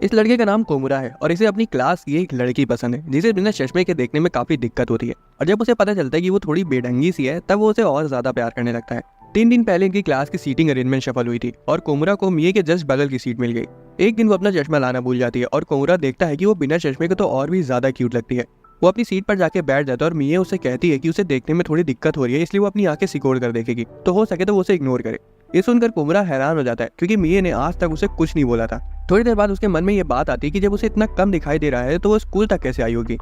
इस लड़के का नाम कोमुरा है और इसे अपनी क्लास की एक लड़की पसंद है जिसे बिना चश्मे के देखने में काफी दिक्कत होती है। और जब उसे पता चलता है कि वो थोड़ी बेढंगी सी है तब वो उसे और ज्यादा प्यार करने लगता है। 3 दिन पहले इनकी क्लास की सीटिंग अरेंजमेंट सफल हुई थी और कोमुरा को मिये के जस्ट बगल की सीट मिल गई। एक दिन वो अपना चश्मा लाना भूल जाती है और कोमुरा देखता है कि वो बिना चश्मे के तो और भी ज्यादा क्यूट लगती है। वो अपनी सीट पर जाके बैठ जाता है और मिये उसे कहती है कि उसे देखने में थोड़ी दिक्कत हो रही है, इसलिए वो अपनी आंखें सिकोड़ कर देखेगी, तो हो सके तो वो उसे इग्नोर करे। ये सुनकर कोमुरा हैरान हो जाता है क्योंकि मिये ने आज तक उसे कुछ नहीं बोला था। थोड़ी देर बाद उसके मन में ये बात आती है कि जब उसे इतना कम दिखाई दे रहा है तो वो स्कूल तक कैसे आई होगी।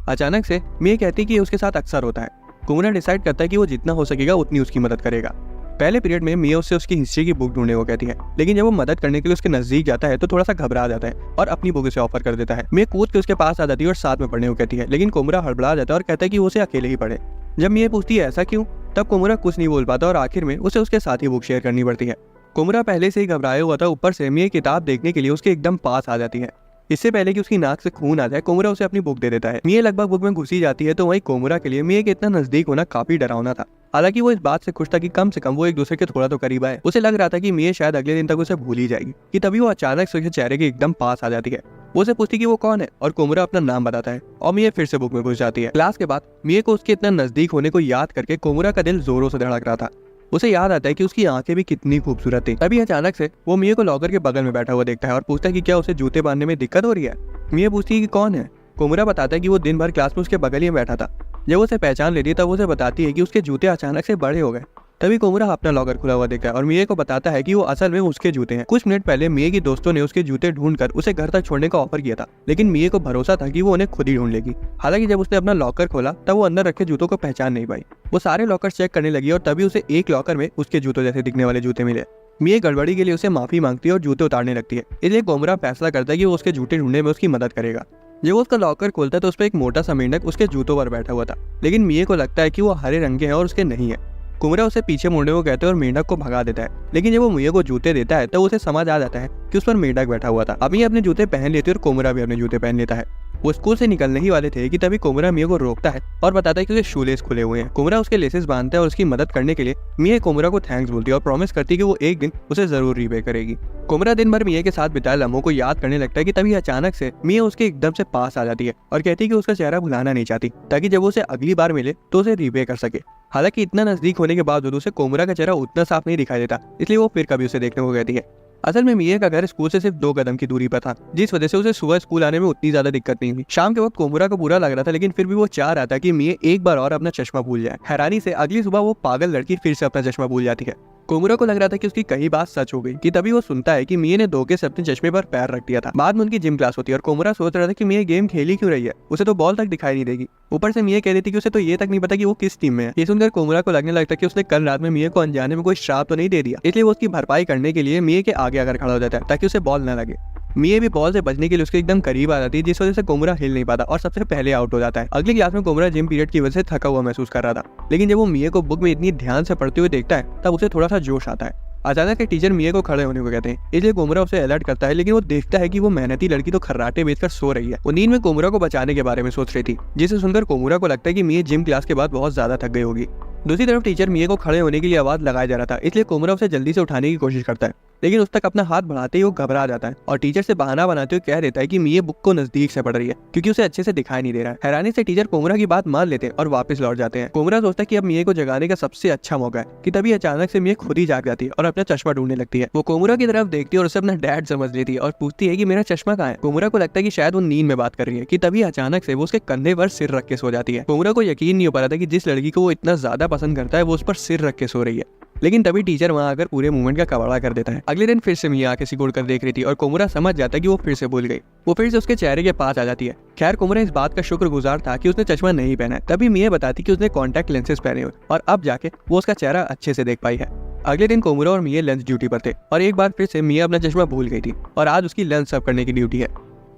अचानक से मिये कहती है कि उसके साथ अक्सर होता है। कोमुरा डिसाइड करता है कि वो जितना हो सकेगा उतनी उसकी मदद करेगा। पहले पीरियड में मिये उससे उसकी हिस्ट्री की बुक ढूंढने को कहती है, लेकिन जब वो मदद करने के लिए उसके नजदीक जाता है तो थोड़ा सा घबरा जाता है और अपनी बुक उसे ऑफर कर देता है। मिये कूद के उसके पास आ जाती है और साथ में पढ़ने को कहती है, लेकिन कोमुरा हड़बड़ा जाता है और कहता है कि वो उसे अकेले ही पढ़े। जब मिये पूछती है ऐसा क्यों, तब कोमुरा कुछ नहीं बोल पाता और आखिर में उसे उसके साथ ही बुक शेयर करनी पड़ती है। कोमुरा पहले से ही घबराया हुआ था, ऊपर से मिये किताब देखने के लिए उसके एकदम पास आ जाती है। इससे पहले कि उसकी नाक से खून आ जाए कोमुरा उसे अपनी बुक दे देता है। मिये लगभग बुक में घुसी जाती है तो वहीं कोमुरा के लिए मिये के इतना नजदीक होना काफी डरावना था। हालांकि वो इस बात से खुश था कि कम से कम वो एक दूसरे के थोड़ा तो करीब आए। उसे लग रहा था कि मिये शायद अगले दिन तक उसे भूल ही जाएगी कि तभी वो अचानक से उसके चेहरे के एकदम पास आ जाती है। वो उसे पूछती कि वो कौन है और कोमुरा अपना नाम बताता है और मिये फिर से बुक में घुस जाती है। क्लास के बाद मिये को उसके इतना नजदीक होने को याद करके कोमुरा का दिल जोरों से धड़क रहा था। उसे याद आता है कि उसकी आंखें भी कितनी खूबसूरत थी। तभी अचानक से वो मिये को लॉकर के बगल में बैठा हुआ देखता है और पूछता है कि क्या उसे जूते बांधने में दिक्कत हो रही है। मिये पूछती है कि कौन है। कोमुरा बताता है कि वो दिन भर क्लास में उसके बगल ही में बैठा था। जब उसे पहचान लेती है तब उसे बताती है कि उसके जूते अचानक से बड़े हो गए। तभी कोमुरा अपना लॉकर खुला हुआ देखता है और मिये को बताता है कि वो असल में उसके जूते हैं। कुछ मिनट पहले मिये की दोस्तों ने उसके जूते ढूंढकर उसे घर तक छोड़ने का ऑफर किया था, लेकिन मिये को भरोसा था कि वो उन्हें खुद ही ढूंढ लेगी। हालांकि जब उसने अपना लॉकर खोला तब वो अंदर रखे जूतों को पहचान नहीं पाई। वो सारे लॉकर चेक करने लगी और तभी उसे एक लॉकर में उसके जूतों जैसे दिखने वाले जूते मिले। मिये गड़बड़ी के लिए उसे माफी मांगती है और जूते उतारने लगती है। इसलिए कोमुरा फैसला करता है कि वो उसके जूते ढूंढने में उसकी मदद करेगा। जब वो उसका लॉकर खोलता है तो उस पर एक मोटा सा मेंढक उसके जूतों पर बैठा हुआ था, लेकिन मिये को लगता है कि वो हरे रंग के हैं और उसके नहीं है। कोमुरा उसे पीछे मुड़ने को कहते हैं और मेंढक को भगा देता है, लेकिन जब वो मिये को जूते देता है तो उसे समझ आ जाता है कि उस पर मेंढक बैठा हुआ था। अब मिये अपने जूते पहन लेती है और कोमुरा भी अपने जूते पहन लेता है। वो स्कूल से निकलने ही वाले थे कि तभी कोमुरा मिये को रोकता है और बताता है कि उसके शूलेस खुले हुए हैं। कोमुरा उसके लेसेस बांधता है और उसकी मदद करने के लिए मिये कोमुरा को थैंक्स बोलती है और प्रॉमिस करती है कि वो एक दिन उसे जरूर रीपे करेगी। कोमुरा दिन भर मिये के साथ बिताए लम्हों को याद करने लगता है कि तभी अचानक से मिये उसके एकदम से पास आ जाती है और कहती है कि उसका चेहरा भुलाना नहीं चाहती, ताकि जब वो उसे अगली बार मिले तो उसे रीपे कर सके। हालांकि इतना नजदीक होने के बावजूद उसे कोमुरा का चेहरा उतना साफ नहीं दिखाई देता, इसलिए वो फिर कभी उसे देखने को कहती है। असल में मिये का घर स्कूल से सिर्फ 2 कदम की दूरी पर था, जिस वजह से उसे सुबह स्कूल आने में उतनी ज्यादा दिक्कत नहीं हुई। शाम के वक्त कोमुरा को बुरा लग रहा था, लेकिन फिर भी वो चाह रहा था कि मिये एक बार और अपना चश्मा भूल जाए। हैरानी से अगली सुबह वो पागल लड़की फिर से अपना चश्मा भूल जाती है। कोमुरा को लग रहा था कि उसकी कही बात सच हो गई कि तभी वो सुनता है कि मिये ने धोखे से अपने चश्मे पर पैर रख दिया था। बाद में उनकी जिम क्लास होती है और कोमुरा सोच रहा था कि मिये गेम खेली क्यों रही है, उसे तो बॉल तक दिखाई नहीं देगी। ऊपर से मिये कह देती कि उसे तो ये तक नहीं पता कि वो किस टीम में है। ये सुनकर कोमुरा को लगने लगता है कि उसने कल रात में मिये को अनजाने में कोई श्राप तो नहीं दे दिया, इसलिए वो उसकी भरपाई करने के लिए मिये के आगे आकर खड़ा हो जाता है ताकि उसे बॉल न लगे। मिये भी बॉल से बचने के लिए उसके एकदम करीब आ जाती है, जिस वजह से कोमुरा हिल नहीं पाता और सबसे पहले आउट हो जाता है। अगली क्लास में कोमुरा जिम पीरियड की वजह से थका हुआ महसूस कर रहा था, लेकिन जब वो मिये को बुक में इतनी ध्यान से पढ़ते हुए देखता है तब उसे थोड़ा सा जोश आता है। अचानक एक टीचर मिये को खड़े होने को कहते हैं, इसलिए कोमुरा उसे अलर्ट करता है, लेकिन वो देखता है कि वो मेहनती लड़की तो खर्राटे बेचकर सो रही है। वो नींद में कोमुरा को बचाने के बारे में सोच रही थी, जिसे सुनकर कोमुरा को लगता है कि मिये जिम क्लास के बाद बहुत ज्यादा थक गई होगी। दूसरी तरफ टीचर मिये को खड़े होने के लिए आवाज लगाया जा रहा था, इसलिए कोमुरा उसे जल्दी से उठाने की कोशिश करता है, लेकिन उस तक अपना हाथ बढ़ाते ही वो घबरा जाता है और टीचर से बहाना बनाते हुए कह देता है कि मिये बुक को नजदीक से पढ़ रही है क्योंकि उसे अच्छे से दिखाई नहीं दे रहा है। हैरानी से टीचर कोमुरा की बात मान लेते हैं और वापस लौट जाते हैं। कोमुरा सोचता है कि अब मिये को जगाने का सबसे अच्छा मौका है कि तभी अचानक से मिये खुद ही जाग जाती है और अपना चश्मा ढूंढने लगती है। वो कोमुरा की तरफ देखती है और उसे अपना डैड समझ लेती है और पूछती है कि मेरा चश्मा कहाँ है। कोमुरा को लगता है कि शायद वो नींद में बात कर रही है कि तभी अचानक से वो उसके कंधे पर सिर रख के सो जाती है। कोमुरा को यकीन नहीं हो पा रहा था कि जिस लड़की को वो इतना ज्यादा पसंद करता है वो उस पर सिर रख के सो रही है, लेकिन तभी टीचर वहां आकर पूरे मूवमेंट का कबाड़ा कर देता है। अगले दिन फिर से मिये आके सिकोड़ कर देख रही थी और कोमुरा समझ जाता है कि वो फिर से भूल गई। वो फिर से उसके चेहरे के पास आ जाती है। खैर कोमुरा इस बात का शुक्रगुजार था कि उसने चश्मा नहीं पहना है। तभी मिये बताती कि उसने कॉन्टैक्ट लेंसेज पहने हुए और अब जाके वो उसका चेहरा अच्छे से देख पाई है। अगले दिन कोमुरा और मिये लंच ड्यूटी पर थे और एक बार फिर से मिये अपना चश्मा भूल गई थी और आज उसकी लंच सर्व करने की ड्यूटी है।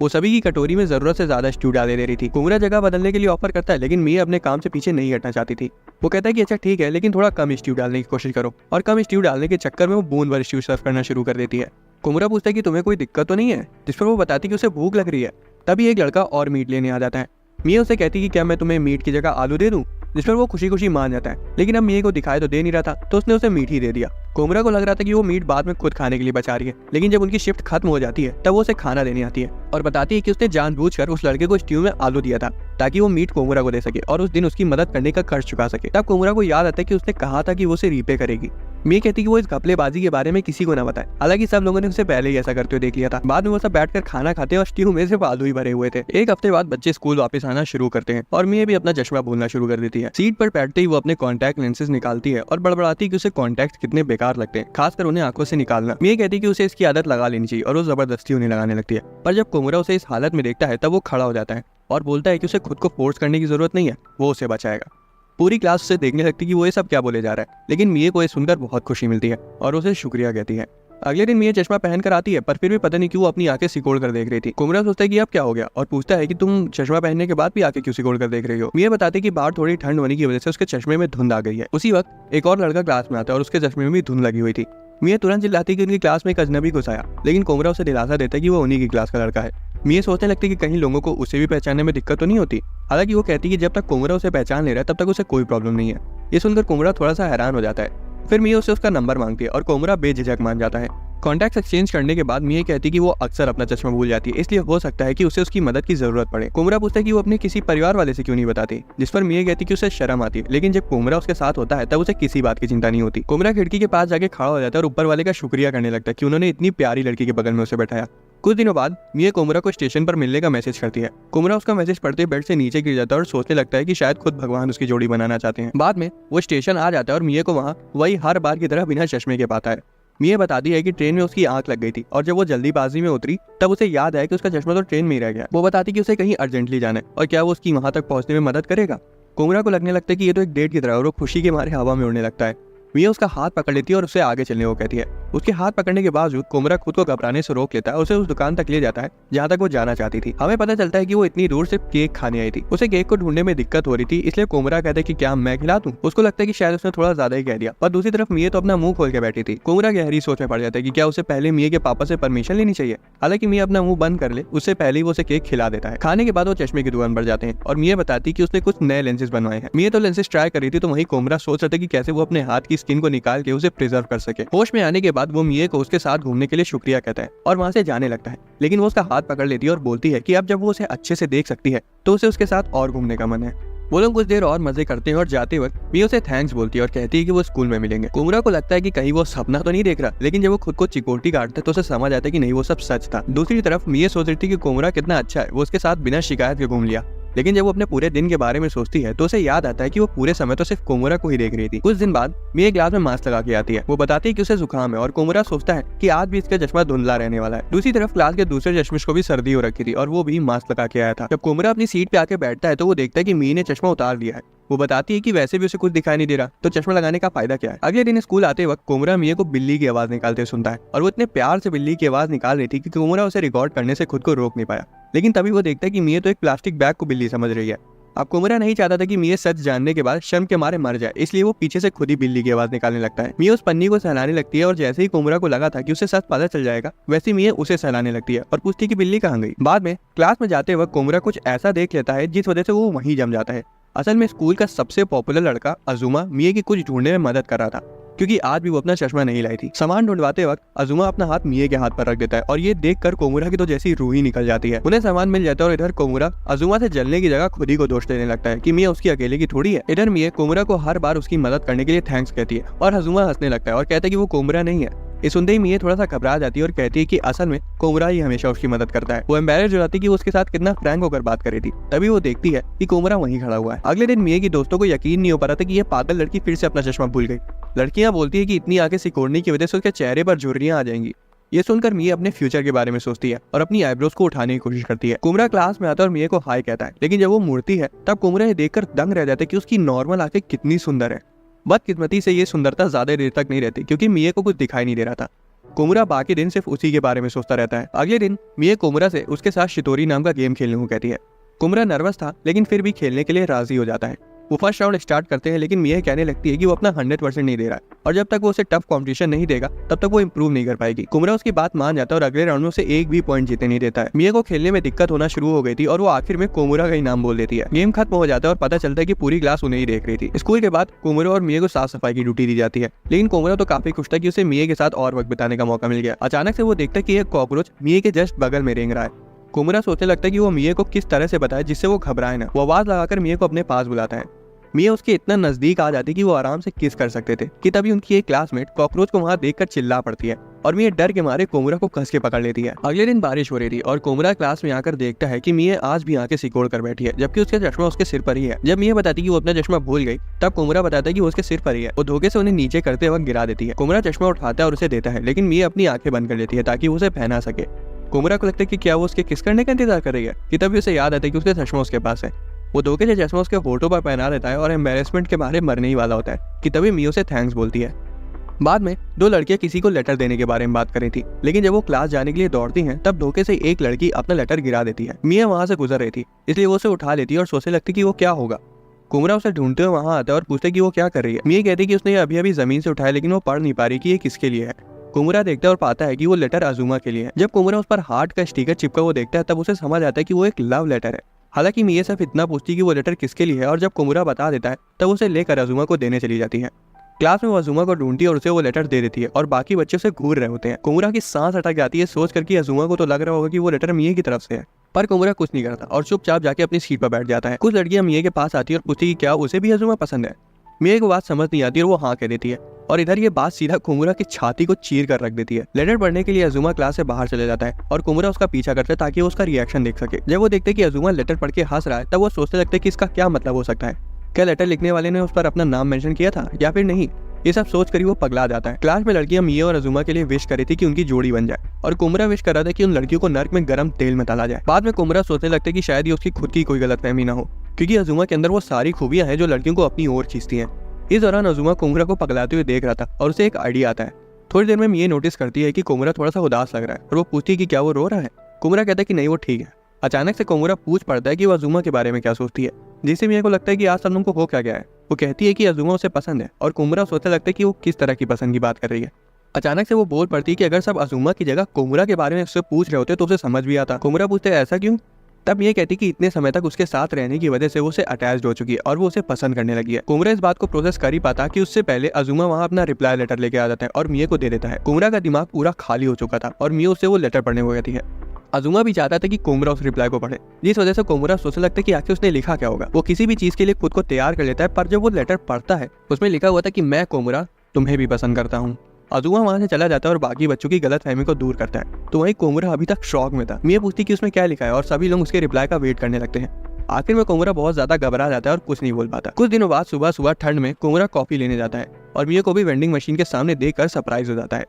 वो सभी की कटोरी में जरूरत से ज्यादा स्ट्यू डाल दे रही थी। कोमुरा जगह बदलने के लिए ऑफर करता है, लेकिन मिये अपने काम से पीछे नहीं हटना चाहती थी। वो कहता है कि अच्छा ठीक है, लेकिन थोड़ा कम स्ट्यू डालने की कोशिश करो, और कम स्ट्यू डालने के चक्कर में वो बूंद भर स्ट्यू सर्व करना शुरू कर देती है। कोमुरा पूछता है कि तुम्हें कोई दिक्कत तो नहीं है, जिस पर वो बताती कि उसे भूख लग रही है। तभी एक लड़का और मीट लेने आ जाता है। मिये उसे कहती कि क्या मैं तुम्हें मीट की जगह आलू दे दूं, जिस पर वो खुशी खुशी मान जाता है, लेकिन अब मिये को दिखाई तो दे नहीं रहा था तो उसने उसे मीट ही दे दिया। कोमरा को लग रहा था कि वो मीट बाद में खुद खाने के लिए बचा रही है, लेकिन जब उनकी शिफ्ट खत्म हो जाती है तब वो उसे खाना देने आती है और बताती है कि उसने जानबूझकर उस लड़के को स्ट्यू में आलू दिया था ताकि वो मीट कोमरा को दे सके और उस दिन उसकी मदद करने का कर्ज चुका सके। तब कोमरा को याद आता है कि उसने कहा था कि वो उसे रीपे करेगी। मिया कहती कि वो इस घपलेबाजी के बारे में किसी को ना बताए, हालांकि सब लोगों ने उसे पहले ही ऐसा करते हुए देख लिया था। बाद में वो सब बैठकर खाना खाते हैं और स्ट्यू में सिर्फ आलू ही भरे हुए थे। एक हफ्ते बाद बच्चे स्कूल वापस आना शुरू करते हैं और मिया भी अपना चश्मा भूलना शुरू कर देती है। सीट पर बैठते ही वो अपने कॉन्टैक्ट लेंसेज निकालती है और बड़बड़ाती है कि उसे कॉन्टैक्ट कितने बेकार लगते हैं, खासकर उन्हें आंखों से निकालना। मिया कहती है कि उसे इसकी आदत लगा लेनी चाहिए और वो जबरदस्ती उन्हें लगाने लगती है। पर जब कोमरा उसे इस हालत में देखता है तब वो खड़ा हो जाता है और बोलता है कि उसे खुद को फोर्स करने की जरूरत नहीं है, वो उसे बचाएगा। पूरी क्लास उसे देखने लगती कि वो ये सब क्या बोले जा रहा है, लेकिन मिया को ये सुनकर बहुत खुशी मिलती है और उसे शुक्रिया कहती है। अगले दिन मिया चश्मा पहन कर आती है, पर फिर भी पता नहीं क्यों अपनी आंखें सिकोड़ कर देख रही थी। कोमरा सोचता है कि अब क्या हो गया और पूछता है कि तुम चश्मा पहनने के बाद भी आंखें क्यों सिकोड़ कर देख रही हो। मिया बताते कि बाहर थोड़ी ठंड होने की वजह से उसके चश्मे में धुंध आ गई है। उसी वक्त एक और लड़का क्लास में आता है और उसके चश्मे में भी धुंध लगी हुई थी। मिया तुरंत चिल्लाती कि उनकी क्लास में एक अजनबी घुस आया, लेकिन कोमरा उसे दिलासा देता है कि वो उन्हीं की क्लास का लड़का है। मिया सोचने लगती कि कहीं लोगों को उसे भी पहचानने में दिक्कत तो नहीं होती। हालांकि वो कहती कि जब तक कोमरा उसे पहचान ले रहा है तब तक उसे कोई प्रॉब्लम नहीं है। ये सुनकर कोमरा थोड़ा सा हैरान हो जाता है। फिर मिया उसे उसका नंबर मांगती है और कोमरा बेझिझक मान जाता है। कॉन्टैक्ट एक्सचेंज करने के बाद मिया कहती कि वो अक्सर अपना चश्मा भूल जाती है, इसलिए हो सकता है कि उसे उसकी मदद की जरूरत पड़े। कोमरा पूछता है कि वो अपने किसी परिवार वाले से क्यों नहीं बताती, जिस पर मिया कहती कि उसे शर्म आती है, लेकिन जब कोमरा उसके साथ होता है तब उसे किसी बात की चिंता नहीं होती। कोमरा खिड़की के पास जाके खड़ा हो जाता है और ऊपर वाले का शुक्रिया करने लगता है कि उन्होंने इतनी प्यारी लड़की के बगल में उसे बैठाया। कुछ दिनों बाद मिया कोमरा को स्टेशन पर मिलने का मैसेज करती है। कोमरा उसका मैसेज पढ़ते बेड से नीचे गिर जाता है और सोचने लगता है कि शायद खुद भगवान उसकी जोड़ी बनाना चाहते हैं। बाद में वो स्टेशन आ जाता है और मिया को वहाँ वही हर बार की तरह बिना चश्मे के पाता है। मिया बताती है कि ट्रेन में उसकी आंख लग गई थी और जब वो जल्दीबाजी में उतरी तब उसे याद आया कि उसका चश्मा तो ट्रेन में ही रह गया। वो बताती कि उसे कहीं अर्जेंटली जाना है और क्या वो उसकी वहां तक पहुंचने में मदद करेगा। कोमरा को लगने लगता है कि ये तो एक डेट की तरह है और वो खुशी के मारे हवा में उड़ने लगता है। मिया उसका हाथ पकड़ लेती है और उसे आगे चलने को कहती है। उसके हाथ पकड़ने के बावजूद कोमरा खुद को घबराने से रोक लेता है और उसे उस दुकान तक ले जाता है जहाँ तक वो जाना चाहती थी। हमें पता चलता है कि वो इतनी दूर सिर्फ केक खाने आई थी। उसे केक को ढूंढने में दिक्कत हो रही थी, इसलिए कोमरा कहता है कि क्या मैं खिला दूं। उसको लगता है कि शायद उसने थोड़ा ज्यादा ही कह दिया, पर दूसरी तरफ मिया तो अपना मुंह खोल के बैठी थी। कोमरा गहरी सोच में पड़ जाता है कि क्या उसे पहले मिया के पापा से परमिशन लेनी चाहिए। हालांकि मिया अपना मुंह बंद कर ले उससे पहले ही वो उसे केक खिला देता है। खाने के बाद वो चश्मे की दुकान पर जाते हैं और मिया बताती कि उसने कुछ नए लेंसेज बनवाए हैं। मिया तो लेंसेज ट्राई कर रही थी तो वहीं कोमरा सोच रहा था कि कैसे वो अपने हाथ की स्किन को निकाल के उसे प्रिजर्व कर सके। होश में आने के बाद वो मिया को उसके साथ घूमने के लिए शुक्रिया कहता है और वहां से जाने लगता है, लेकिन वो उसका हाथ पकड़ लेती है और बोलती है कि अब जब वो उसे अच्छे से देख सकती है तो उसे उसके साथ और घूमने का मन है। वो लोग कुछ देर और मजे करते हैं और जाते वक्त मिया उसे थैंक्स बोलती है और कहती है कि वो स्कूल में मिलेंगे। कोमरा को लगता है कि कहीं वो सपना तो नहीं देख रहा, लेकिन जब वो खुद को चिकोटी काटता है तो उसे समझ आता है कि नहीं, वो सब सच था। दूसरी तरफ मिया सोच रही थी कि कोमरा कितना अच्छा है, वो उसके साथ बिना शिकायत के घूम लिया। लेकिन जब वो अपने पूरे दिन के बारे में सोचती है तो उसे याद आता है कि वो पूरे समय तो सिर्फ कोमरा को ही देख रही थी। कुछ दिन बाद मिया क्लास में मास्क लगा के आती है। वो बताती है कि उसे जुकाम है और कोमरा सोचता है कि आज भी इसका चश्मा धुंधला रहने वाला है। दूसरी तरफ क्लास के दूसरे चश्मिश को भी सर्दी हो रखी थी और वो भी मास्क लगा के आया था। जब कोमरा अपनी सीट पे आके बैठता है तो वो देखता है कि मिया ने चश्मा उतार दिया है। वो बताती है कि वैसे भी उसे कुछ दिखाई नहीं दे रहा, तो चश्मा लगाने का फायदा क्या है। अगले दिन स्कूल आते वक्त कोमरा मिया को बिल्ली की आवाज निकालते सुनता है और वो इतने प्यार से बिल्ली की आवाज निकाल रही थी कि कोमरा उसे रिकॉर्ड करने से खुद को रोक नहीं पाया। लेकिन तभी वो देखता है कि मिया तो एक प्लास्टिक बैग को बिल्ली समझ रही है। अब कोमरा नहीं चाहता था कि मिया सच जानने के बाद शर्म के मारे मर जाए, इसलिए वो पीछे से खुद ही बिल्ली की आवाज निकालने लगता है। मिया उस पन्नी को सहलाने लगती है और जैसे ही कोमरा को लगा था कि उसे सच पता चल जाएगा, वैसे मिया उसे सहलाने लगती है और पूछती है कि बिल्ली कहाँ गई। बाद में क्लास में जाते वक्त कोमरा कुछ ऐसा देख लेता है जिस वजह से वो वहीं जम जाता है। असल में स्कूल का सबसे पॉपुलर लड़का अजुमा मिया की कुछ ढूंढने में मदद कर रहा था, क्योंकि आज भी वो अपना चश्मा नहीं लाई थी। सामान ढूंढवाते वक्त अजुमा अपना हाथ मिया के हाथ पर रख देता है और ये देखकर कोमरा की तो जैसी रूह ही निकल जाती है। उन्हें सामान मिल जाता है और इधर कोमरा अजुमा से जलने की जगह खुद ही को दोष देने लगता है कि मिया उसकी अकेले की थोड़ी है। इधर मिया कोमरा को हर बार उसकी मदद करने के लिए थैंक्स कहती है और अजुमा हंसने लगता है और कहता है कि वो कोमरा नहीं है। ये सुनते ही मिया थोड़ा सा घबरा जाती है और कहती है कि असल में कोमरा ही हमेशा उसकी मदद करता है। वो एम्बैरेस हो जाती है कि वो उसके साथ कितना फ्रैंक होकर बात कर रही थी। तभी वो देखती है कि कोमरा वहीं खड़ा हुआ है। अगले दिन मिया की दोस्तों को यकीन नहीं हो पा रहा था कि ये पागल लड़की फिर से अपना चश्मा भूल गई। लड़कियां बोलती है कि इतनी आंखें सिकोड़ने की वजह से उसके चेहरे पर झुर्रियां आ जाएंगी। ये सुनकर मिया अपने फ्यूचर के बारे में सोचती है और अपनी आईब्रोज को उठाने की कोशिश करती है। कोमरा क्लास में आता है और मिया को हाय कहता है, लेकिन जब वो मुड़ती है तब कोमरा ये देखकर दंग रह जाता है कि उसकी नॉर्मल आंखें कितनी सुंदर है। बदकिस्मती से ये सुंदरता ज्यादा देर तक नहीं रहती, क्योंकि मिया को कुछ दिखाई नहीं दे रहा था। कोमरा बाकी दिन सिर्फ उसी के बारे में सोचता रहता है। अगले दिन मिया कोमरा से उसके साथ शितोरी नाम का गेम खेलने को कहती है। कोमरा नर्वस था, लेकिन फिर भी खेलने के लिए राजी हो जाता है। वो फर्स्ट राउंड स्टार्ट करते हैं, लेकिन मिया कहने लगती है कि वो अपना 100% नहीं दे रहा है और जब तक वो उसे टफ कॉम्पिटिशन नहीं देगा तब तक वो इंप्रूव नहीं कर पाएगी। कुमुरा उसकी बात मान जाता है और अगले राउंड में उसे एक भी पॉइंट जीतने नहीं देता है। मिया को खेलने में दिक्कत होना शुरू हो गई थी और वो आखिर में कोमुरा का ही नाम बोल देती है। गेम खत्म हो जाता है और पता चलता है कि पूरी क्लास उन्हें ही देख रही थी। स्कूल के बाद कोमुरा और मिया को साफ सफाई की ड्यूटी दी जाती है, लेकिन कोमुरा तो काफी खुश था कि उसे मिया के साथ और वक्त बिताने का मौका मिल गया। अचानक से वो देखता है कि एक कॉकरोच मिया के जस्ट बगल में रेंग रहा है। कोमुरा सोचने लगता है कि वो मिया को किस तरह से बताए जिससे वो घबराए ना। वो आवाज लगाकर मिया को अपने पास बुलाता है। मिया उसके इतना नजदीक आ जाती कि वो आराम से किस कर सकते थे कि तभी उनकी एक क्लासमेट कॉकरोच को वहां देखकर चिल्ला पड़ती है और मिया डर के मारे कोमुरा को कस के पकड़ लेती है। अगले दिन बारिश हो रही थी और कोमुरा क्लास में आकर देखता है कि मिया आज भी आंखें सिकोड़ कर बैठी है, जबकि उसका चश्मा उसके सिर पर ही है। जब मिया बताती कि वो अपना चश्मा भूल गई, तब कोमुरा बताता है कि वो उसके सिर पर ही है। वो धोखे से उन्हें नीचे करते वक्त गिरा देती है। कोमुरा चश्मा उठाता है और उसे देता है, लेकिन मिया अपनी आंखें बंद कर लेती है ताकि वो उसे पहना सके। कोमुरा को लगता है कि क्या वो उसके किस करने का इंतजार कर रही है कि तभी उसे याद आता है कि उसका चश्मा उसके पास है। वो धोखे से चश्मा उसके होठों पर पहना देता है और एम्बैरेसमेंट के मारे मरने ही वाला होता है कि तभी मिया उसे थैंक्स बोलती है। बाद में दो लड़कियां किसी को लेटर देने के बारे में बात कर रही थी, लेकिन जब वो क्लास जाने के लिए दौड़ती हैं तब धोखे से एक लड़की अपना लेटर गिरा देती है। मिया वहां से गुजर रही थी, इसलिए वो उसे उठा लेती है और सोचने लगती कि वो क्या होगा। कोमुरा उसे ढूंढते हुए वहां आता है और पूछते कि वो क्या कर रही है। मिया कहती कि उसने अभी अभी जमीन से उठाया, लेकिन वो पढ़ नहीं पा रही कि ये किसके लिए है। कोमुरा देखता है और पाता है कि वो लेटर अजुमा के लिए है। जब कोमुरा उस पर हार्ट का स्टिकर चिपका वो देखता है तब उसे समझ आता है कि वो एक लव लेटर है। हालांकि मिया सिर्फ इतना पूछती कि वो लेटर किसके लिए है और जब कोमुरा बता देता है तब उसे लेकर अजुमा को देने चली जाती है। क्लास में वो अजुमा को ढूंढती है और उसे वो लेटर दे देती है और बाकी बच्चे उसे घूर रहे होते हैं। कोमुरा की सांस अटक जाती है सोच कर कि अजुमा को तो लग रहा होगा कि वो लेटर मिया की तरफ से है, पर कोमुरा कुछ नहीं करता और चुपचाप जाके अपनी सीट पर बैठ जाता है। कुछ लड़कियां मिया के पास आती है और पूछती कि क्या उसे भी अजुमा पसंद है। मिया को बात समझ नहीं आती और वो हाँ कह देती है और इधर ये बात सीधा कोमुरा की छाती को चीर कर रख देती है। लेटर पढ़ने के लिए अजुमा क्लास से बाहर चले जाता है और कोमुरा उसका पीछा करता है ताकि वो उसका रिएक्शन देख सके। जब वो देखते कि अजुमा लेटर पढ़ के हंस रहा है तब वो सोचने लगते कि इसका क्या मतलब हो सकता है। क्या लेटर लिखने वाले ने उस पर अपना नाम मेंशन किया था या फिर नहीं। ये सब सोच कर ही वो पगला जाता है। क्लास में लड़कियां मिया और अजुमा के लिए विश कर रही थी कि उनकी जोड़ी बन जाए और कोमुरा विश कर रहा था कि उन लड़कियों को नर्क में गर्म तेल में तला जाए। बाद में कोमुरा सोचने लगता है कि शायद ये उसकी खुद की कोई गलतफहमी ना हो, क्योंकि अजुमा के अंदर वो सारी खूबियां हैं जो लड़कियों को अपनी ओर खींचती हैं। इस दौरान अजुमा कोमुरा को पगलाते हुए देख रहा था और उसे एक आइडिया आता है। थोड़ी देर में मिया नोटिस करती है कि कोमुरा थोड़ा सा उदास लग रहा है और वो पूछती है कि क्या वो रो रहा है। कोमुरा कहता है कि नहीं वो ठीक है। अचानक से कोमुरा पूछ पड़ता है कि वो अजुमा के बारे में क्या सोचती है, जिससे मिया को लगता है कि आज सनम को हो क्या गया है। वो कहती है कि अजुमा उसे पसंद है और कोमुरा सोचने लगता है कि वो किस तरह की पसंद की बात कर रही है। अचानक से वो बोल पड़ती है कि अगर सब अजुमा की जगह कोमुरा के बारे में उससे पूछ रहे होते तो उसे समझ भी आता। कोमुरा पूछते ऐसा क्यों। तब ये कहती कि इतने समय तक उसके साथ रहने की वजह से वो उसे अटैच्ड हो चुकी है और वो उसे पसंद करने लगी है। कोमुरा इस बात को प्रोसेस कर ही पाता कि उससे पहले अजुमा वहां अपना रिप्लाई लेटर लेके आ जाता है और मिया को दे देता है। कोमुरा का दिमाग पूरा खाली हो चुका था और मिया उससे वो लेटर पढ़ने को कहती है। अजुमा भी चाहता था कि कोमुरा उस रिप्लाई को पढ़े, जिस वजह से कोमुरा सोचने लगता है कि आखिर उसने लिखा क्या होगा। वो किसी भी चीज के लिए खुद को तैयार कर लेता है, पर जब वो लेटर पढ़ता है उसमें लिखा हुआ था कि मैं कोमुरा तुम्हें भी पसंद करता हूँ। अजुमा वहां से चला जाता है और बाकी बच्चों की गलतफहमी को दूर करता है। तो वहीं कोमुरा अभी तक शॉक में था। मिया पूछती कि उसमें क्या लिखा है और सभी लोग उसके रिप्लाई का वेट करने लगते हैं। आखिर में कोमुरा बहुत ज्यादा घबरा जाता है और कुछ नहीं बोल पाता। कुछ दिनों बाद सुबह सुबह ठंड में कोमुरा कॉफी लेने जाता है और मिया को भी वेंडिंग मशीन के सामने देखकर सरप्राइज हो जाता है।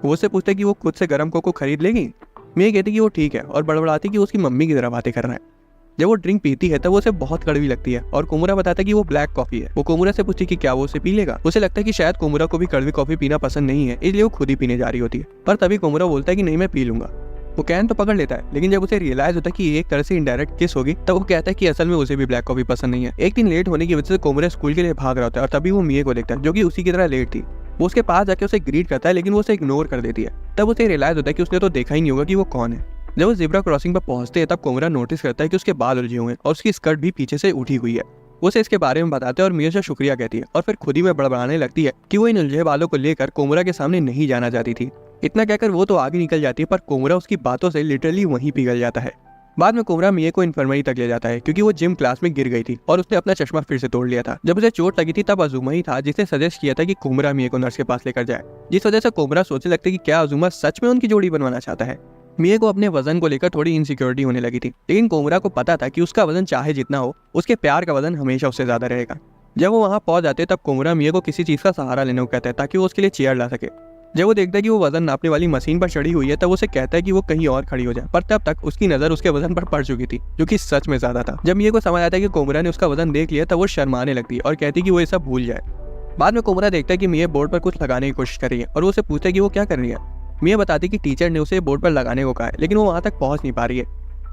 वो उससे पूछता है कि वो खुद से गर्म कोको खरीद लेगी। मिया कहती कि वो ठीक है और बड़बड़ाती कि उसकी मम्मी की तरह बातें कर रहा है। जब वो ड्रिंक पीती है तब वो उसे बहुत कड़वी लगती है और कोमुरा बताता है कि वो ब्लैक कॉफी है। वो कोमुरा से पूछती कि क्या वो उसे पी लेगा। उसे लगता है कि शायद कोमुरा को भी कड़वी कॉफी पीना पसंद नहीं है, इसलिए वो खुद ही पीने जा रही होती है। पर तभी कोमुरा बोलता है कि नहीं मैं पी लूंगा। वो कैन तो पकड़ लेता है, लेकिन जब उसे रियलाइज होता है कि एक तरह से इनडायरेक्ट किस होगी तब वो कहता है कि असल में उसे भी ब्लैक कॉफी पसंद नहीं है। एक दिन लेट होने की वजह से कोमुरा स्कूल के लिए भाग रहा होता है और तभी वो मिया को देखता है जो कि उसी की तरह लेट थी। वो उसके पास जाके उसे ग्रीट करता है, लेकिन वो उसे इग्नोर कर देती है। तब उसे रियलाइज होता है कि उसने तो देखा ही नहीं होगा कि वो कौन है। जब वो ज़ेब्रा क्रॉसिंग पर पहुंचते हैं तब कोमुरा नोटिस करता है कि उसके बाल उलझे हुए हैं और उसकी स्कर्ट भी पीछे से उठी हुई है। वो उसे इसके बारे में बताते हैं और मिया से शुक्रिया कहती है और फिर खुद ही में बड़बड़ाने लगती है कि वो इन उलझे बालों को लेकर कोमुरा के सामने नहीं जाना चाहती थी। इतना कहकर वो तो आगे निकल जाती है, पर कोमुरा उसकी बातों से लिटरली वहीं पिघल जाता है। बाद में कोमुरा मिया को इन्फर्मरी तक ले जाता है क्योंकि वो जिम क्लास में गिर गई थी और उसने अपना चश्मा फिर से तोड़ लिया था। जब उसे चोट लगी थी तब अजुमा ही था जिसने सजेस्ट किया था कि कोमुरा मिया को नर्स के पास लेकर जाए, जिस वजह से कोमुरा सोचने लगता है कि क्या अजुमा सच में उनकी जोड़ी बनवाना चाहता है। मिया को अपने वजन को लेकर थोड़ी इनसिक्योरिटी होने लगी थी, लेकिन कोमुरा को पता था कि उसका वजन चाहे जितना हो उसके प्यार का वजन हमेशा उससे ज्यादा रहेगा। जब वो वहां पहुंच जाते तब कोमुरा मिया को किसी चीज का सहारा लेने को कहता है ताकि वो उसके लिए चेयर ला सके। जब वो देखता है कि वो वजन नापने वाली मशीन पर चढ़ी हुई है तब उसे कहता है कि वो कहीं और खड़ी हो जाए, पर तब तक उसकी नजर उसके वजन पर पड़ चुकी थी जो कि सच में ज्यादा था। जब मिया को समझ आता है कि कोमुरा ने उसका वजन देख लिया तब वो शर्माने लगती है और कहती है कि वो ये सब भूल जाए। बाद में कोमुरा देखता है कि मिया बोर्ड पर कुछ लगाने की कोशिश कर रही है और वो उसे पूछता है कि वो क्या कर रही है। मिया बताती कि टीचर ने उसे बोर्ड पर लगाने को कहा है, लेकिन वो वहां तक पहुंच नहीं पा रही है।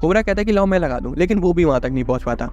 कोमुरा कहता है कि लाओ मैं लगा दूं, लेकिन वो भी वहां तक नहीं पहुंच पाता।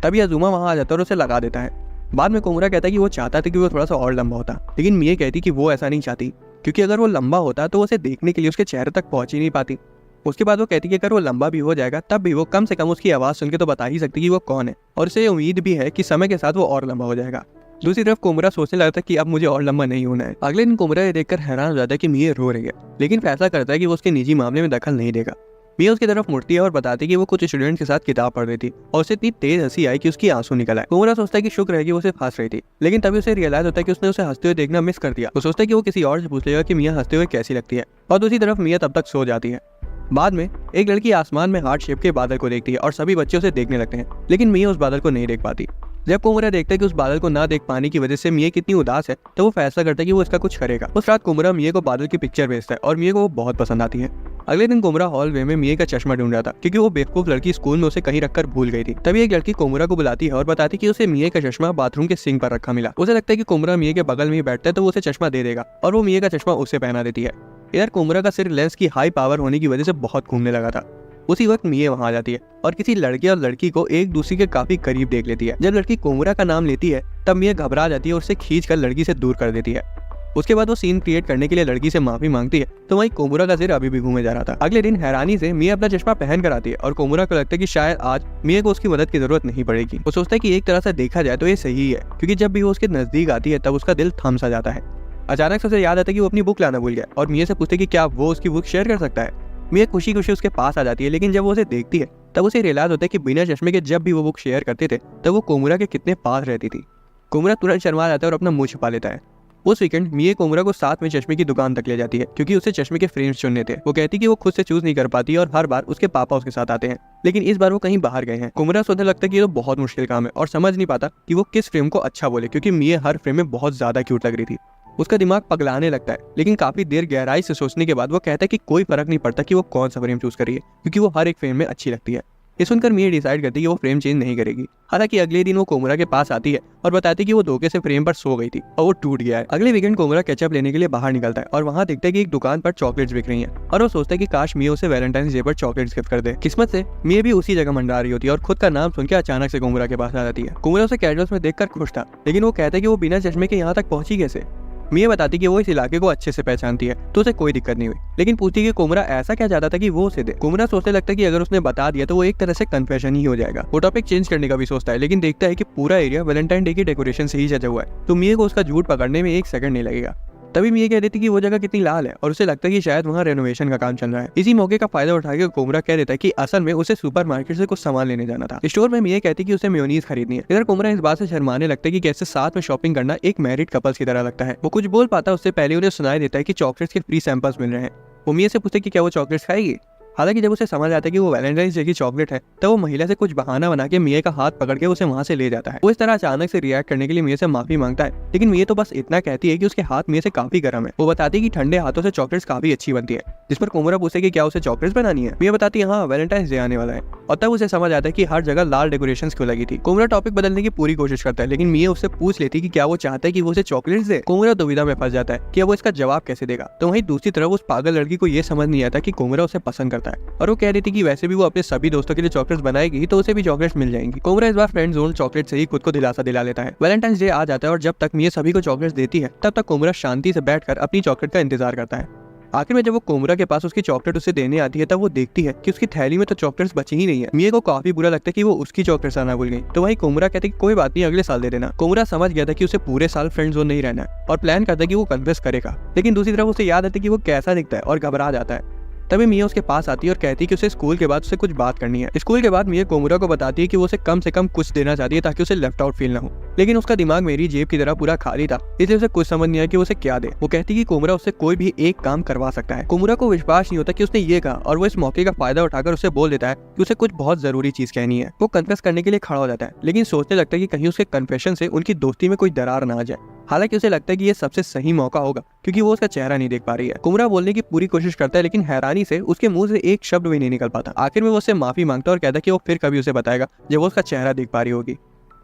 तभी अजुमा वहां आ जाता है और उसे लगा देता है। बाद में कोमुरा कहता है कि वो चाहता था कि वो थोड़ा सा और लंबा होता, लेकिन मिए कहती कि वो ऐसा नहीं चाहती, क्योंकि अगर वो लंबा होता तो उसे देखने के लिए उसके चेहरे तक पहुंच ही नहीं पाती। उसके बाद वो कहती कि अगर वो लंबा भी हो जाएगा तब भी वो कम से कम उसकी आवाज़ सुन के तो बता ही सकती कि वो कौन है, और उसे उम्मीद भी है कि समय के साथ वो और लंबा हो जाएगा। दूसरी तरफ कोमुरा सोचने लगता है कि अब मुझे और लंबा नहीं होना है। अगले दिन कोमुरा ये देखकर हैरान हो जाता है कि मिए रो रही है, लेकिन फैसला करता है कि वो उसके निजी मामले में दखल नहीं देगा। मिया उसकी तरफ मुड़ती है और बताती है कि वो कुछ स्टूडेंट्स के साथ किताब पढ़ रही थी और उसे इतनी तेज हंसी आई कि उसकी आंसू निकल आए। कोमुरा सोचता है कि शुक्र है कि वो उसे हंस रही थी, लेकिन तभी उसे रियलाइज होता है कि उसने उसे हंसते हुए देखना मिस कर दिया। वो सोचता है कि वो किसी और से पूछ लेगा कि मिया हंसते हुए कैसी लगती है, और दूसरी तरफ मिया तब तक सो जाती है। बाद में एक लड़की आसमान में हार्ट शेप के बादल को देखती है और सभी बच्चे उसे देखने लगते हैं, लेकिन मिया उस बादल को नहीं देख पाती। जब कोमुरा देखता है कि उस बादल को ना देख पाने की वजह से मिया कितनी उदास है, तो वो फैसला करता है कि वो इसका कुछ करेगा। उस रात कोमुरा मिया को बादल की पिक्चर भेजता है और मिया को वो बहुत पसंद आती है। अगले दिन कोमुरा हॉलवे में मिया का चश्मा ढूंढ रहा था, क्योंकि वो बेवकूफ लड़की स्कूल में उसे कहीं रखकर भूल गई थी। तभी एक लड़की कोमुरा को बुलाती है और बताती कि उसे मिया का चश्मा बाथरूम के सिंक पर रखा मिला। उसे लगता है कि कोमुरा मिया के बगल में ही बैठता है तो वो उसे चश्मा दे देगा, और वो मिया का चश्मा उसे पहना देती है। इधर कोमुरा का सिर लेंस की हाई पावर होने की वजह से बहुत घूमने लगा था। उसी वक्त मिया वहां आ जाती है और किसी लड़के और लड़की को एक दूसरे के काफी करीब देख लेती है। जब लड़की कोमुरा का नाम लेती है तब मिया घबरा जाती है और उसे खींचकर लड़की से दूर कर देती है। उसके बाद वो सीन क्रिएट करने के लिए लड़की से माफी मांगती है, तो वहीं कोमुरा का सिर अभी भी घूमे जा रहा था। अगले दिन हैरानी से मिया अपना चश्मा पहन कर आती है और कोमुरा को लगता है कि शायद आज मिया को उसकी मदद की जरूरत नहीं पड़ेगी। वो सोचता है कि एक तरह से देखा जाए तो ये सही है, क्योंकि जब भी वो उसके नजदीक आती है तब उसका दिल थम सा जाता है। अचानक से उसे याद आता है कि वो अपनी बुक लाना भूल गया और मिया से पूछते है कि क्या वो उसकी बुक शेयर कर सकता है। मिया खुशी खुशी उसके पास आ जाती है, लेकिन जब वो उसे देखती है तब उसे रियलाइज होता है कि बिना चश्मे के जब भी वो बुक शेयर करते थे तब वो कोमुरा के कितने पास रहती थी। कोमुरा तुरंत शर्मा जाता है और अपना मुंह छुपा लेता है। उस वीकेंड मिया कोमुरा को साथ में चश्मे की दुकान तक ले जाती है, क्योंकि उसे चश्मे के फ्रेम्स चुनने थे। वो कहती कि वो खुद से चूज नहीं कर पाती और हर बार उसके पापा उसके साथ आते हैं, लेकिन इस बार वो कहीं बाहर गए हैं। कोमुरा सोचने लगता है कि ये तो बहुत मुश्किल काम है और समझ नहीं पाता कि वो किस फ्रेम को अच्छा बोले, क्योंकि मिया हर फ्रेम में बहुत ज्यादा क्यूट लग रही थी। उसका दिमाग पगलाने लगता है, लेकिन काफी देर गहराई से सोचने के बाद वो कहता है कि कोई फर्क नहीं पड़ता कि वो कौन सा फ्रेम चूज करिए, क्योंकि वो हर एक फ्रेम में अच्छी लगती है। ये सुनकर मिया डिसाइड करती है कि वो फ्रेम चेंज नहीं करेगी। हालांकि अगले दिन वो कोमुरा के पास आती है और बताती है कि वो धोखे से फ्रेम पर सो गई थी और वो टूट गया है। अगले वीकेंड कोमुरा केचप लेने के लिए बाहर निकलता है और वहाँ देखता है कि एक दुकान पर चॉकलेट्स बिक रही हैं, और वो सोचता है कि काश मिया उसे वैलेंटाइंस डे पर चॉकलेट्स गिफ्ट कर दे। किस्मत से मिया भी उसी जगह मंडरा रही होती है और खुद का नाम सुनकर अचानक से कोमुरा के पास आ जाती है। कोमुरा उसे कैजुअल्स में देखकर खुश था, लेकिन वो कहता है कि वो बिना चश्मे के यहाँ तक पहुंची कैसे। मिया बताती कि वो इस इलाके को अच्छे से पहचानती है, तो उसे कोई दिक्कत नहीं हुई, लेकिन पूछती कि कोमुरा ऐसा क्या चाहता था कि वो उसे दे। कोमुरा सोचने लगता है कि अगर उसने बता दिया तो वो एक तरह से कन्फेशन ही हो जाएगा। वो टॉपिक चेंज करने का भी सोचता है, लेकिन देखता है कि पूरा एरिया वैलेंटाइन डे की डेकोरेशन से ही सजा हुआ है, तो मिया को उसका झूठ पकड़ने में एक सेकंड नहीं लगेगा। तभी मिया कह देती कि वो जगह कितनी लाल है और उसे लगता है कि शायद वहाँ रेनोवेशन का काम चल रहा है। इसी मौके का फायदा उठाकर कोमुरा कह देता है कि असल में उसे सुपरमार्केट से कुछ सामान लेने जाना था। स्टोर में मिया कहती कि उसे मेयोनीज खरीदनी है। इधर कोमुरा इस बात से शर्माने लगता है कि कैसे साथ में शॉपिंग करना एक मैरिड कपल्स की तरह लगता है। वो कुछ बोल पाता उससे पहले उन्हें सुनाई देता है कि चॉकलेट्स के फ्री सैंपल्स मिल रहे हैं। वो मिया से पूछते कि क्या वो चॉकलेट्स खाएगी। हालांकि जब उसे समझ आता है कि वो वैलेंटाइंस डे की चॉकलेट है, तब वो महिला से कुछ बहाना बना के मिया का हाथ पकड़ के उसे वहां से ले जाता है। वो इस तरह अचानक से रिएक्ट करने के लिए मिया से माफी मांगता है, लेकिन मिया तो बस इतना कहती है कि उसके हाथ मिया से काफी गर्म है। वो बताती है कि ठंडे हाथों से चॉकलेट्स काफी अच्छी बनती है, जिस पर कोमुरा पूछे कि क्या उसे चॉकलेट्स बनानी है। मिया बताती है हाँ, वैलेंटाइंस डे आने वाला है, और तब उसे समझ आता है कि हर जगह लाल डेकोरेशंस क्यों लगी थी। कोमुरा टॉपिक बदलने की पूरी कोशिश करता है, लेकिन मिया उससे पूछ लेती कि क्या वो चाहता है कि वो उसे चॉकलेट्स दे। कोमुरा दुविधा में फंस जाता है कि वो इसका जवाब कैसे देगा। तो वहीं दूसरी तरफ उस पागल लड़की को ये समझ नहीं आता कि कोमुरा उसे पसंद करता है, और वो कह रही थी कि वैसे भी वो अपने सभी दोस्तों के लिए चॉकलेट्स बनाएगी तो उसे भी चॉकलेट्स मिल जाएंगी। कोमुरा इस बार फ्रेंड जोन चॉकलेट से ही खुद को दिलासा दिला लेता है। वैलेंटाइंस डे आ जाता है और जब तक मिया सभी को चॉकलेट्स देती है तब तक कोमुरा शांति से बैठकर अपनी चॉकलेट का इंतजार करता है। आखिर में जब वो कोमुरा के पास उसकी चॉकलेट उसे देने आती है तब वो देखती है कि उसकी थैली में तो चॉकलेट्स बची ही नहीं है। मिया को काफी बुरा लगता है कि वो उसकी चॉकलेट्स आना भूल गई, तो वही कोमुरा कहती है कि कोई बात नहीं, अगले साल दे देना। कोमुरा समझ गया था कि उसे पूरे साल फ्रेंड जोन नहीं रहना है और प्लान करता है कि वो कन्फेस करेगा, लेकिन दूसरी तरफ उसे याद आता है कि वो कैसा दिखता है और घबरा जाता है। तभी मिया उसके पास आती है और कहती है कि उसे स्कूल के बाद उससे कुछ बात करनी है। स्कूल के बाद मिया कोमुरा को बताती है कि वो उसे कम से कम कुछ देना चाहती है ताकि उसे लेफ्ट आउट फील ना हो, लेकिन उसका दिमाग मेरी जेब की तरह पूरा खाली था, इसलिए उसे कुछ समझ नहीं आया कि उसे क्या दे। वो कहती है कि कोमुरा उससे कोई भी एक काम करवा सकता है। कोमुरा को विश्वास नहीं होता कि उसने ये कहा, और वो इस मौके का फायदा उठाकर उसे बोल देता है कि उसे कुछ बहुत जरूरी चीज कहनी है। वो कन्फेस करने के लिए खड़ा हो जाता है, लेकिन सोचने लगता है कि कहीं उसके कन्फेशन से उनकी दोस्ती में कोई दरार ना आ जाए। हालांकि उसे लगता है कि ये सबसे सही मौका होगा, क्योंकि वो उसका चेहरा नहीं देख पा रही है। कोमुरा बोलने की पूरी कोशिश करता है, लेकिन हैरानी से उसके मुंह से एक शब्द भी नहीं निकल पाता। आखिर में वो उससे माफी मांगता है और कहता है कि वो फिर कभी उसे बताएगा जब वो उसका चेहरा देख पा रही होगी।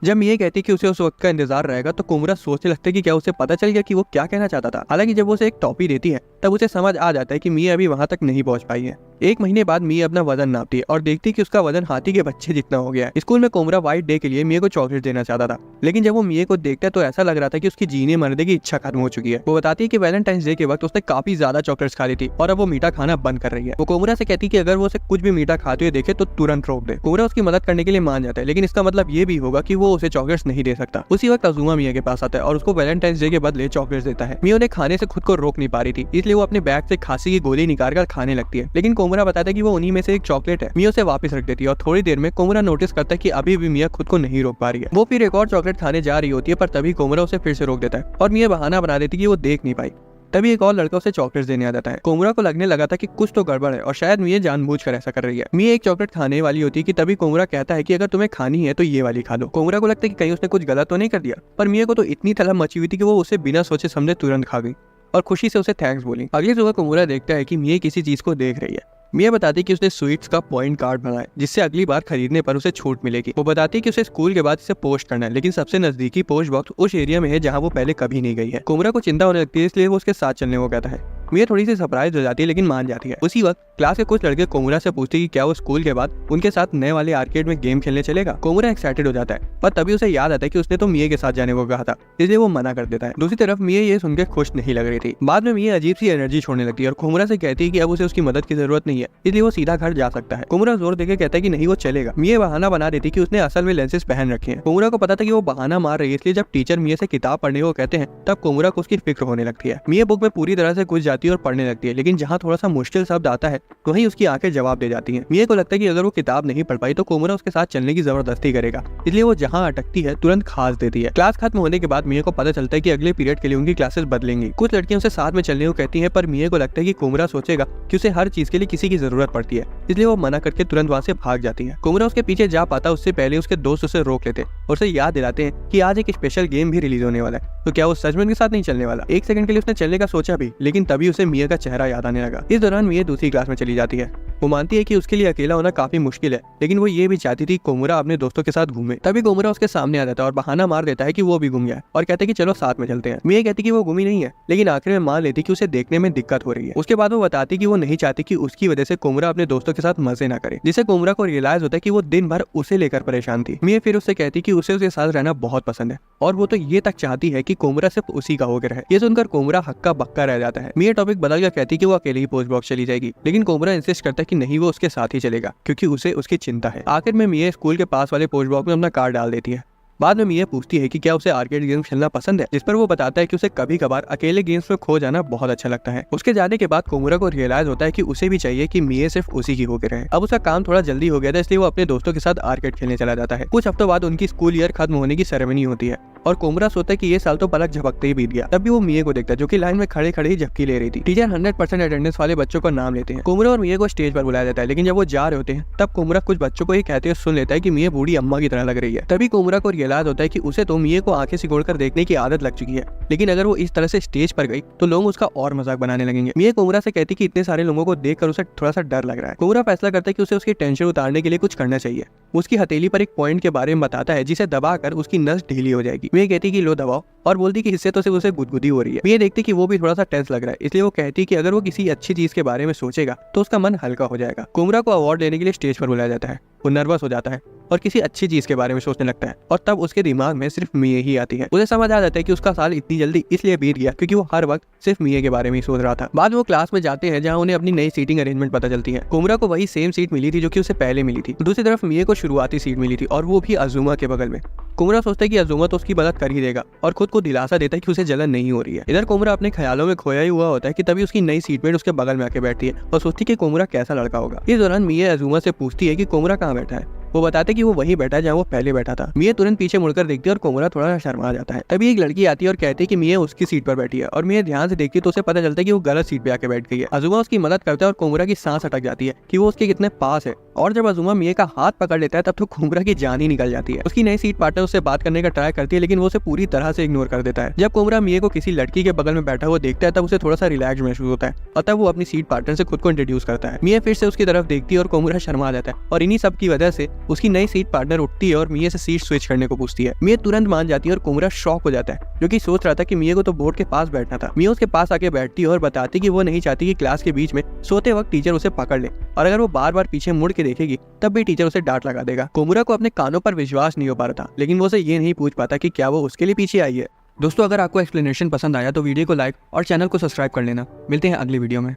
जब मिया कहती कि उसे उस वक्त का इंतजार रहेगा, तो कोमुरा सोचने लगता है कि क्या उसे पता चल गया कि वो क्या कहना चाहता था। हालांकि जब वो उसे एक टॉफी देती है तब उसे समझ आ जाता है कि मिया अभी वहां तक नहीं पहुंच पाई है, 1 महीने बाद मिया अपना वजन नापती है और देखती है कि उसका वजन हाथी के बच्चे जितना हो गया है। स्कूल में कोमरा व्हाइट डे के लिए मिया को चॉकलेट देना चाहता था, लेकिन जब वो मिया को देखता है तो ऐसा लग रहा था कि उसकी जीने मरने की इच्छा खत्म हो चुकी है। वो बताती है कि वैलेंटाइंस डे के वक्त उसने काफी ज्यादा चॉकलेट्स खा ली थी और अब वो मीठा खाना बंद कर रही है। वो कोमरा से कहती है कि अगर वो उसे कुछ भी मीठा खाते हुए देखे तो तुरंत रोक दे। कोमरा उसकी मदद करने के लिए मान जाता है, लेकिन इसका मतलब ये भी होगा कि वो उसे चॉकलेट्स नहीं दे सकता। उसी वक्त अज़ुमा मिया के पास आता है और उसको वैलेंटाइंस डे के बदले चॉकलेट्स देता है। मिया उन्हें खाने से खुद को रोक नहीं पा रही थी, इसलिए वो अपने बैग से खांसी की गोली निकालकर खाने लगती है, लेकिन कोमरा बताता है कि वो उन्हीं में से एक चॉकलेट है। मिया उसे वापस रख देती है और थोड़ी देर में कोमरा नोटिस करता है कि अभी भी मिया खुद को नहीं रोक पा रही है। वो फिर एक और चॉकलेट खाने जा रही होती है, पर तभी कोमरा उसे फिर से रोक देता है और मिया बहाना बना देती है कि वो देख नहीं पाई। तभी एक और लड़का उसे चॉकलेट देने आ जाता है। कोमरा को लगने लगा था कि कुछ तो गड़बड़ है और शायद मिया जानबूझकर ऐसा कर रही है। मिया एक चॉकलेट खाने वाली होती है कि तभी कोमरा कहता है कि अगर तुम्हें खानी है तो ये वाली खा लो। कोमरा को लगता है कि कहीं उसने कुछ गलत तो नहीं कर दिया, पर मिया को तो इतनी तलब मची हुई थी कि वो उसे बिना सोचे समझे तुरंत खा गई और खुशी से उसे थैंक्स बोली। अगली सुबह कोमरा देखता है कि मिया किसी चीज को देख रही है। मिया बताती है कि उसने स्वीट्स का पॉइंट कार्ड बनाया जिससे अगली बार खरीदने पर उसे छूट मिलेगी। वो बताती है कि उसे स्कूल के बाद इसे पोस्ट करना है, लेकिन सबसे नजदीकी पोस्ट बॉक्स उस एरिया में है जहाँ वो पहले कभी नहीं गई है। कोमरा को चिंता होने लगती है, इसलिए वो उसके साथ चलने को कहता है। मिया थोड़ी सी सरप्राइज हो जाती है, लेकिन मान जाती है। उसी वक्त क्लास के कुछ लड़के कोमरा से पूछते हैं कि क्या वो स्कूल के बाद उनके साथ नए वाले आर्केड में गेम खेलने चलेगा। कोमरा एक्साइटेड हो जाता है, पर तभी उसे याद आता है कि उसने तो मिया के साथ जाने को कहा था, इसलिए वो मना कर देता है। दूसरी तरफ मिया ये सुनकर खुश नहीं लग रही थी। बाद में मिया अजीब सी एनर्जी छोड़ने लगती है और कोमरा से कहती है कि अब उसे उसकी मदद की जरूरत नहीं है, इसलिए वो सीधा घर जा सकता है। कोमरा जोर देकर कहता है कि नहीं, वो चलेगा। मिया बहाना बना देती कि उसने असल में लेंसेज पहन रखे हैं। कोमरा को पता था कि वो बहाना मार रही है, इसलिए जब टीचर मिया से किताब पढ़ने को कहते हैं तब कोमरा को उसकी फिक्र होने लगती है। मिया बुक में पूरी तरह से घुस जाती है और पढ़ने लगती है, लेकिन जहाँ थोड़ा सा मुश्किल शब्द आता है वहीं उसकी आंखें जवाब दे जाती हैं। मिया को लगता है कि अगर वो किताब नहीं पढ़ पाई तो कोमरा उसके साथ चलने की जबरदस्ती करेगा, इसलिए वो जहाँ अटकती है तुरंत खास देती है। क्लास खत्म होने के बाद मिया को पता चलता है कि अगले पीरियड के लिए उनकी क्लासेस बदलेंगी। कुछ लड़कियां उसे साथ में चलने को कहती हैं, पर मिया को लगता है कि कोमरा सोचेगा कि उसे हर चीज के लिए किसी की जरूरत पड़ती है, इसलिए वो मना करके तुरंत वहाँ से भाग जाती है। कोमरा उसके पीछे जा पाता उससे पहले उसके दोस्त उसे रोक लेते और उसे याद दिलाते हैं कि आज एक स्पेशल गेम भी रिलीज होने वाला है, तो क्या वो सच में उनके साथ नहीं चलने वाला। एक सेकंड के लिए उसने चलने का सोचा भी, लेकिन तभी उसे मिया का चेहरा याद आने लगा। इस दौरान मिया दूसरी क्लास में चली जाती है। वो मानती है कि उसके लिए अकेला होना काफी मुश्किल है, लेकिन वो ये भी चाहती थी कोमरा अपने दोस्तों के साथ घूमे। तभी कोमरा उसके सामने आ जाता है और बहाना मार देता है कि वो भी घूम गया और कहते हैं कि चलो साथ में चलते हैं। मिया कहती कि वो घूमी नहीं है, लेकिन आखिर में मान लेती कि उसे देखने में दिक्कत हो रही है। उसके बाद वो बताती कि वो नहीं चाहती कि उसकी वजह से कोमरा अपने दोस्तों के साथ मजे ना करे, जिससे कोमरा को रियलाइज होता है कि वो दिन भर उसे लेकर परेशान थी। मिया फिर उससे कहती कि उसे उसके साथ रहना बहुत पसंद है और वो तो ये तक चाहती है कि कोमरा सिर्फ उसी का होकर है। ये सुनकर कोमरा हक्का बक्का रह जाता है। मिया टॉपिक बदलकर कहती कि वो अकेले ही पोस्ट बॉक्स चली जाएगी, लेकिन कोमरा इंसिस्ट करता है कि नहीं, वो उसके साथ ही चलेगा क्योंकि उसे उसकी चिंता है। आखिर में मिया स्कूल के पास वाले पोस्ट बॉक्स में अपना कार्ड डाल देती है। बाद में मिया पूछती है कि क्या उसे आर्केड गेम खेलना पसंद है, जिस पर वो बताता है कि उसे कभी कभार अकेले गेम्स में खो जाना बहुत अच्छा लगता है। उसके जाने के बाद कोमरा को रियलाइज होता है कि उसे भी चाहिए कि मिया सिर्फ उसी की होकर रहे। अब उसका काम थोड़ा जल्दी हो गया था, इसलिए वो अपने दोस्तों के साथ आर्केड खेलने चला जाता है। कुछ हफ्तों बाद उनकी स्कूल ईयर खत्म होने की सेरेमनी होती है और कोमरा सोचता है कि ये साल तो पलक झपकते ही बीत गया। तब भी वो मिया को देखता है जो कि लाइन में खड़े खड़े ही झपकी ले रही थी। टीचर 100% अटेंडेंस वाले बच्चों का नाम लेते हैं। कोमरा और मिया को स्टेज पर बुलाया जाता है, लेकिन जब वो जा रहे होते हैं तब कोमरा कुछ बच्चों को ये कहते हुए सुन लेता है कि मिया बूढ़ी अम्मा की तरह लग रही है। तभी कोमरा को रियलाइज होता है कि उसे तो मिया को आंखें सिकोड़कर देखने की आदत लग चुकी है, लेकिन अगर वो इस तरह से स्टेज पर गई तो लोग उसका और मजाक बनाने लगेंगे। मिया कोमरा से कहती कि इतने सारे लोगों को देखकर उसे थोड़ा सा डर लग रहा है। कोमरा फैसला करता है कि उसे उसकी टेंशन उतारने के लिए कुछ करना चाहिए। उसकी हथेली पर एक पॉइंट के बारे में बताता है जिसे दबाकर उसकी नस ढीली हो जाएगी। मिया कहती कि लो दबाओ और बोलती कि इससे तो सिर्फ उसे गुदगुदी हो रही है। मिया देखती कि वो भी थोड़ा सा टेंस लग रहा है, इसलिए वो कहती कि अगर वो किसी अच्छी चीज के बारे में सोचेगा तो उसका मन हल्का हो जाएगा। कोमरा को अवार्ड लेने के लिए स्टेज पर बुलाया जाता है। वो नर्वस हो जाता है और किसी अच्छी चीज के बारे में सोचने लगता है और तब उसके दिमाग में सिर्फ मिया ही आती है। उसे समझ आ जाता है कि उसका साल इतनी जल्दी इसलिए बीत गया क्योंकि वो हर वक्त सिर्फ मिया के बारे में ही सोच रहा था। बाद में वो क्लास में जाते हैं जहाँ उन्हें अपनी नई सीटिंग अरेंजमेंट पता चलती है। कोमरा को वही सेम सीट मिली थी जो कि उसे पहले मिली थी। दूसरी तरफ मिया को शुरुआती सीट मिली थी और वो भी अज़ुमा के बगल में। कोमरा सोचता है कि अज़ुमा तो उसकी मदद कर ही देगा और खुद को दिलासा देता है कि उसे जलन नहीं हो रही है। इधर कोमरा अपने ख्यालों में खोया ही हुआ होता है कि तभी उसकी नई सीटमेट उसके बगल में आके बैठती है और सोचती है कि कोमरा कैसा लड़का होगा। इस दौरान मिया अज़ुमा से पूछती है कि कोमरा कहाँ बैठा है। वो बताते कि वो वहीं बैठा है जहाँ वो पहले बैठा था। मिया तुरंत पीछे मुड़कर देखती है और कोमरा थोड़ा शर्मा जाता है। तभी एक लड़की आती है और कहती है कि मिया उसकी सीट पर बैठी है और मिया ध्यान से देखती है तो उसे पता चलता है कि वो गलत सीट पे आके बैठ गई है। अज़ुमा उसकी मदद करता है और कोमरा की सांस अटक जाती है कि वो उसके कितने पास है और जब अज़ुमा मिया का हाथ पकड़ लेता है तब तो कोमरा की जान ही निकल जाती है। उसकी नई सीट पार्टनर उससे बात करने का ट्राई करती है, लेकिन वो उसे पूरी तरह से इग्नोर कर देता है। जब कोमरा मिया को किसी लड़की के बगल में बैठा हुआ देखता है तब उसे थोड़ा सा रिलैक्स महसूस होता है और तब वो अपनी सीट पार्टनर से खुद को इंट्रोड्यूस करता है। मिया फिर से उसकी तरफ देखती है और कोमरा शर्मा जाता है और इन्हीं सब की वजह से उसकी नई सीट पार्टनर उठती है और मिया से सीट स्विच करने को पूछती है। मिया तुरंत मान जाती है और कोमुरा शॉक हो जाता है, जो कि सोच रहा था कि मिया को तो बोर्ड के पास बैठना था। मिया उसके पास आके बैठती है और बताती कि वो नहीं चाहती कि क्लास के बीच में सोते वक्त टीचर उसे पकड़ ले, और अगर वो बार बार पीछे मुड़ के देखेगी तब भी टीचर उसे डांट लगा देगा। कोमुरा को अपने कानों पर विश्वास नहीं हो पा रहा था, लेकिन वो उसे ये नहीं पूछ पाता कि क्या वो उसके लिए पीछे आई है। दोस्तों, अगर आपको एक्सप्लेनेशन पसंद आया तो वीडियो को लाइक और चैनल को सब्सक्राइब कर लेना। मिलते हैं अगली वीडियो में।